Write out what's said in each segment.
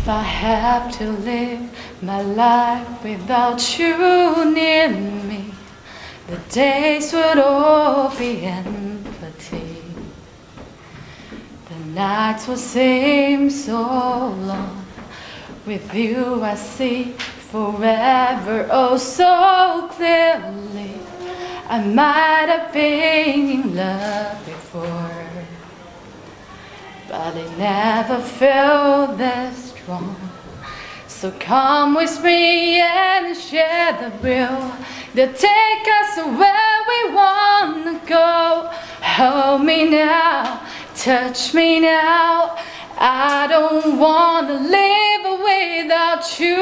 If I have to live my life without you near me, the days would all be empty. The nights will seem so long. With you I see forever oh so clearly. I might have been in love before, but it never felt this strong. So come with me and share the wheel that take us where we wanna go. Hold me now, touch me now. I don't wanna live without you.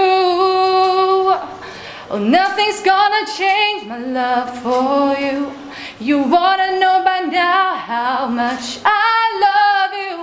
Oh, nothing's gonna change my love for you. You wanna know by now how much I love you.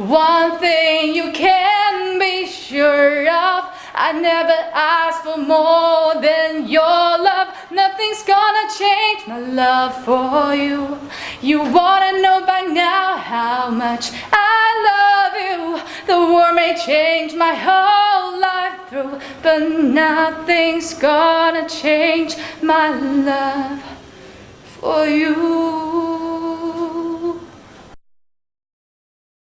One thing you can be sure of, I never asked for more than your love. Nothing's gonna change my love for you. You wanna know by now how much I love you. The world may change my whole life through, but nothing's gonna change my love for you.